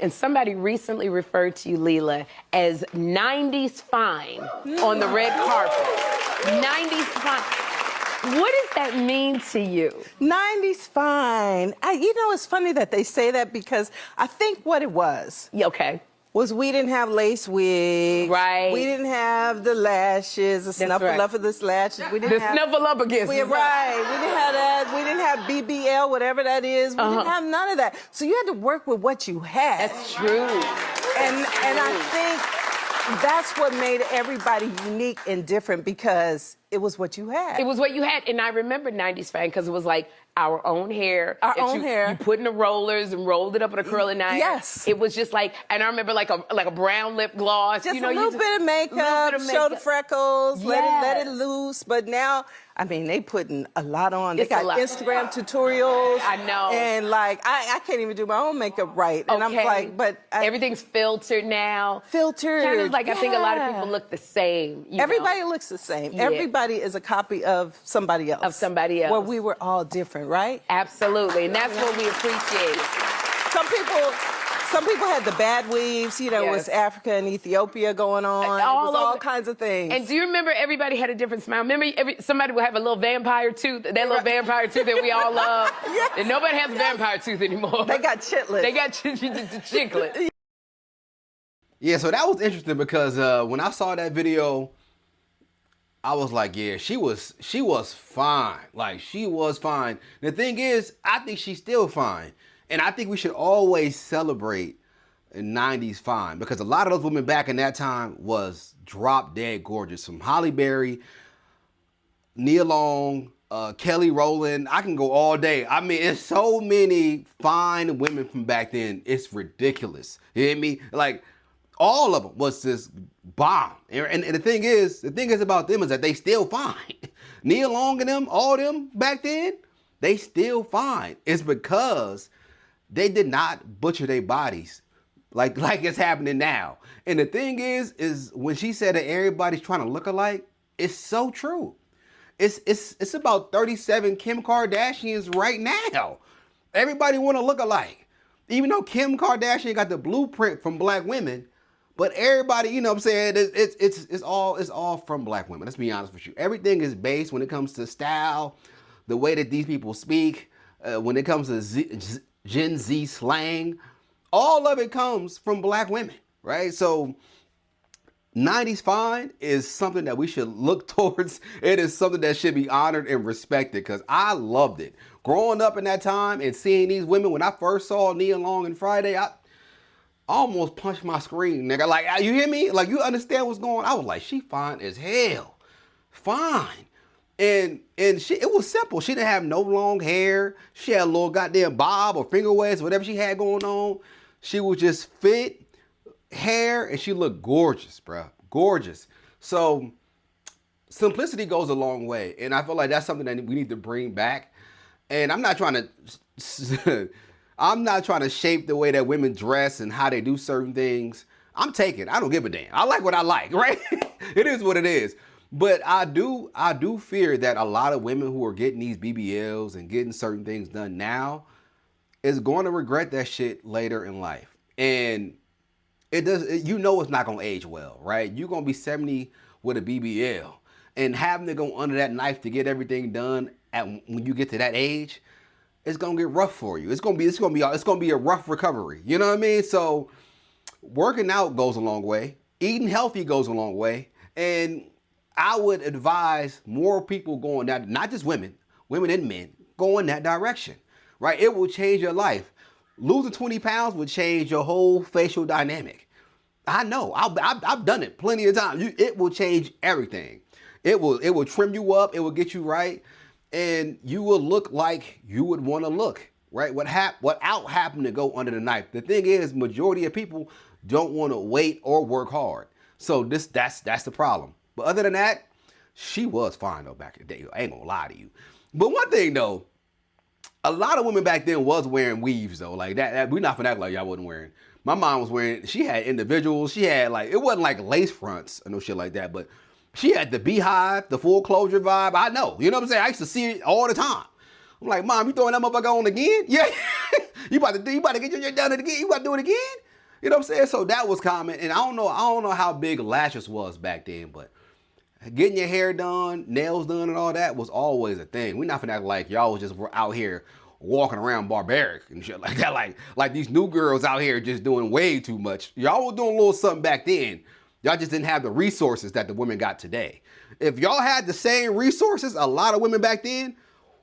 And somebody recently referred to you, Leela, as 90's fine on the red carpet. 90's fine. What does that mean to you? 90's fine. It's funny that they say that because I think what it was. Yeah, okay. Was we didn't have lace wigs. Right. We didn't have the lashes, the snuffleupagus lashes. We didn't have snuffleupagus. Right. We didn't have that. We didn't have BBL, whatever that is. We didn't have none of that. So you had to work with what you had. That's true. And I think that's what made everybody unique and different because it was what you had. It was what you had. And I remember 90's fine because it was like our own hair. Our own hair. You put in the rollers and rolled it up in a curling iron. Yes. It was just like, and I remember like a brown lip gloss. Just a little bit of makeup, show the freckles, let it loose. But now, I mean, they putting a lot on. They got Instagram tutorials. I know. And like, I can't even do my own makeup right. And I'm like, but everything's filtered now. Filtered. Kind of like, I think a lot of people look the same. Everybody looks the same. Yeah. Everybody is a copy of somebody else. Of somebody else. Well, we were all different, right? Absolutely, and that's what we appreciate. Some people had the bad weaves, it was Africa and Ethiopia going on. It was all kinds of things. And do you remember everybody had a different smile? Remember somebody would have a little vampire tooth, that little vampire tooth that we all love? Yes. And nobody has a vampire tooth anymore. They got chitlets. They got chiclets. Yeah, so that was interesting because when I saw that video, I was like, yeah, she was fine. Like, she was fine. The thing is, I think she's still fine. And I think we should always celebrate 90's fine because a lot of those women back in that time was drop dead gorgeous. From Halle Berry, Nia Long, Kelly Rowland. I can go all day. I mean, it's so many fine women from back then. It's ridiculous. You hear me? Like, all of them was just bomb. And the thing is about them is that they still fine. Nia Long and them, all them back then, they still fine. It's because they did not butcher their bodies like it's happening now. And the thing is when she said that everybody's trying to look alike, it's so true. It's about 37 Kim Kardashians right now. Everybody want to look alike. Even though Kim Kardashian got the blueprint from black women, but everybody, you know what I'm saying, it's all from black women. Let's be honest with you. Everything is based when it comes to style, the way that these people speak, when it comes to Gen Z slang, all of it comes from black women, right? So 90's fine is something that we should look towards. It is something that should be honored and respected because I loved it. Growing up in that time and seeing these women, when I first saw Nia Long and Friday, I almost punched my screen, nigga. Like, you hear me? Like, you understand what's going on? I was like, she fine as hell. Fine. And it was simple. She didn't have no long hair. She had a little goddamn bob or finger waves, whatever she had going on. She was just fit, hair, and she looked gorgeous, bro. Gorgeous. So simplicity goes a long way. And I feel like that's something that we need to bring back. And I'm not trying to shape the way that women dress and how they do certain things. I'm taking. I don't give a damn. I like what I like, right? It is what it is. But I do fear that a lot of women who are getting these BBLs and getting certain things done now is going to regret that shit later in life. And it's not going to age well, right? You're going to be 70 with a BBL and having to go under that knife to get everything done when you get to that age, it's gonna get rough for you. It's gonna be a rough recovery. You know what I mean? So working out goes a long way. Eating healthy goes a long way. And I would advise more people going that, not just women and men, going that direction, right? It will change your life. Losing 20 pounds will change your whole facial dynamic. I know. I've done it plenty of times. It will change everything. It will trim you up. It will get you right. And you will look like you would want to look, right? Without having to go under the knife. The thing is, majority of people don't want to wait or work hard. So that's the problem. But other than that, she was fine though back in the day. I ain't gonna lie to you. But one thing though, a lot of women back then was wearing weaves though. Like that we're not finna act like y'all wasn't wearing. My mom was wearing, she had individuals. She had like, it wasn't like lace fronts or no shit like that, but she had the beehive, the full closure vibe. I know, you know what I'm saying? I used to see it all the time. I'm like, Mom, you throwing that motherfucker on again? Yeah. you about to get your done it again? You about to do it again? You know what I'm saying? So that was common. And I don't know how big lashes was back then, but getting your hair done, nails done, and all that was always a thing. We're not finna act like y'all was just out here walking around barbaric and shit like that. Like these new girls out here just doing way too much. Y'all was doing a little something back then. Y'all just didn't have the resources that the women got today. If y'all had the same resources, a lot of women back then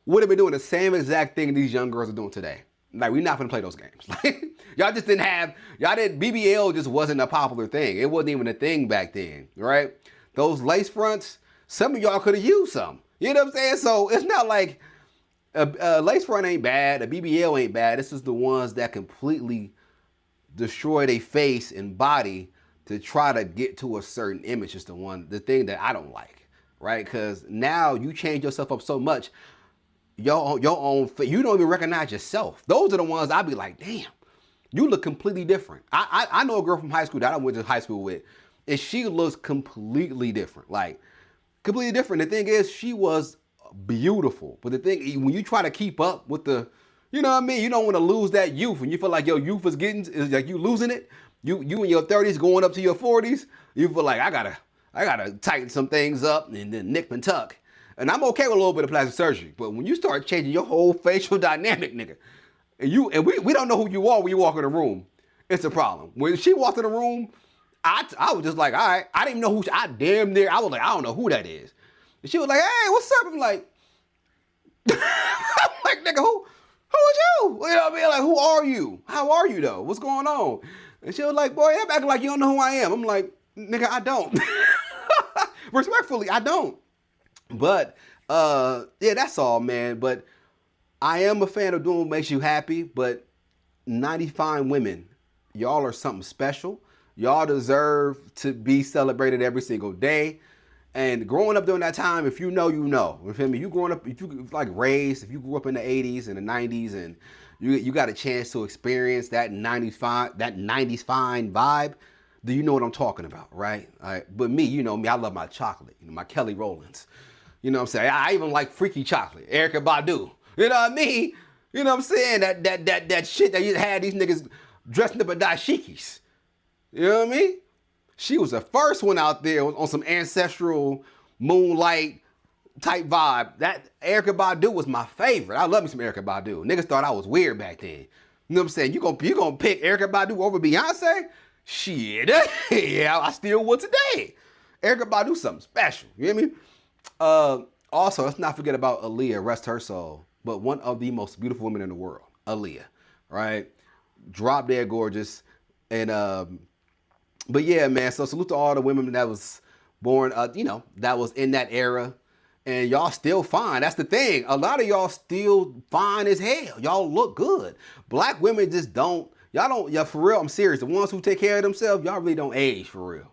would have been doing the same exact thing these young girls are doing today. Like, we're not gonna play those games. Like, y'all just didn't have, BBL just wasn't a popular thing. It wasn't even a thing back then, right? Those lace fronts, some of y'all could have used some. You know what I'm saying? So it's not like a lace front ain't bad, a BBL ain't bad. This is the ones that completely destroy their face and body to try to get to a certain image. Is the thing that I don't like, right? Because now you change yourself up so much, your own, you don't even recognize yourself. Those are the ones I be like, damn, you look completely different. I know a girl from high school that I went to high school with, and she looks completely different. Like, completely different. The thing is, she was beautiful. But the thing, when you try to keep up with the, you know what I mean? You don't want to lose that youth. And you feel like your youth is like you losing it. You in your 30s going up to your 40s, you feel like I gotta tighten some things up and then nip and tuck. And I'm okay with a little bit of plastic surgery. But when you start changing your whole facial dynamic, nigga, and we don't know who you are when you walk in the room, it's a problem. When she walked in the room, I was just like, all right, I didn't even know who I was like, I don't know who that is. And she was like, hey, what's up? I'm like, nigga, who is you? You know what I mean? Like, who are you? How are you though? What's going on? And she was like, boy, I'm acting like you don't know who I am. I'm like, nigga, I don't. Respectfully, I don't. But yeah, that's all, man. But I am a fan of doing what makes you happy. But 90 fine women, y'all are something special. Y'all deserve to be celebrated every single day. And growing up during that time, if you know, you know. You feel me? You growing up, if you like raised, if you grew up in the 80s and the 90s and you got a chance to experience that 90s fine vibe, then you know what I'm talking about, right? All right. But me, you know me, I love my chocolate, my Kelly Rowlands. You know what I'm saying? I even like freaky chocolate, Erykah Badu. You know what I mean? You know what I'm saying? That shit that you had these niggas dressing up in dashikis. You know what I mean? She was the first one out there on some ancestral moonlight type vibe. That Erykah Badu was my favorite. I love me some Erykah Badu. Niggas thought I was weird back then. You know what I'm saying? You gonna pick Erykah Badu over Beyonce? Shit. Yeah, I still would today. Erykah Badu something special. You hear me? Also, let's not forget about Aaliyah, rest her soul. But one of the most beautiful women in the world, Aaliyah, right? Drop dead gorgeous. And but yeah, man, so salute to all the women that was born, that was in that era. And y'all still fine. That's the thing. A lot of y'all still fine as hell. Y'all look good. Black women just don't, for real, I'm serious. The ones who take care of themselves, y'all really don't age, for real.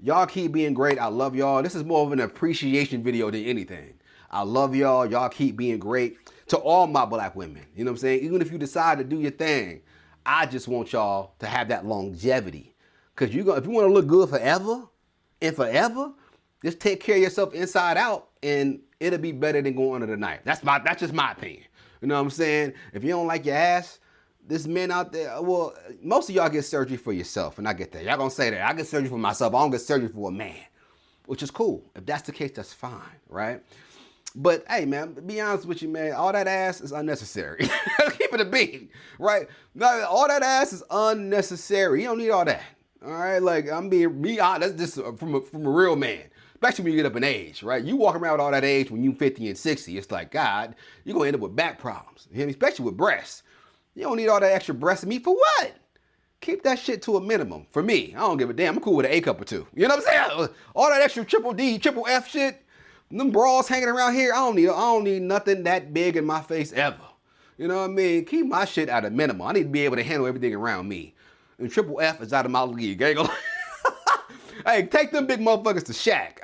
Y'all keep being great. I love y'all. This is more of an appreciation video than anything. I love y'all. Y'all keep being great. To all my black women, you know what I'm saying? Even if you decide to do your thing, I just want y'all to have that longevity. Because if you want to look good forever and forever, just take care of yourself inside out and it'll be better than going under the knife. That's just my opinion. You know what I'm saying? If you don't like your ass, there's men out there, well, most of y'all get surgery for yourself, and I get that. Y'all gonna say that. I get surgery for myself. I don't get surgery for a man, which is cool. If that's the case, that's fine, right? But hey, man, to be honest with you, man, all that ass is unnecessary. Keep it a beat, right? All that ass is unnecessary. You don't need all that. All right, like I'm being me honest. That's just from a real man. Especially when you get up in age, right? You walk around with all that age when you 50 and 60. It's like, God, you're gonna end up with back problems. You hear me? Especially with breasts. You don't need all that extra breast meat for what? Keep that shit to a minimum. For me, I don't give a damn. I'm cool with an A cup or two. You know what I'm saying? All that extra triple D, triple F shit. Them bras hanging around here, I don't need nothing that big in my face ever. You know what I mean? Keep my shit at a minimum. I need to be able to handle everything around me. And triple F is out of my league. Hey, take them big motherfuckers to Shaq.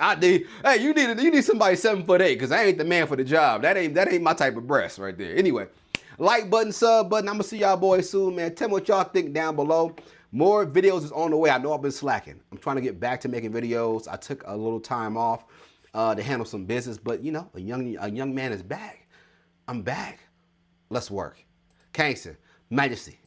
Hey, you need somebody 7'8", because I ain't the man for the job. That ain't my type of breast right there. Anyway, like button, sub button. I'm gonna see y'all boys soon, man. Tell me what y'all think down below. More videos is on the way. I know I've been slacking. I'm trying to get back to making videos. I took a little time off to handle some business, but a young man is back. I'm back. Let's work. Gangster, Majesty.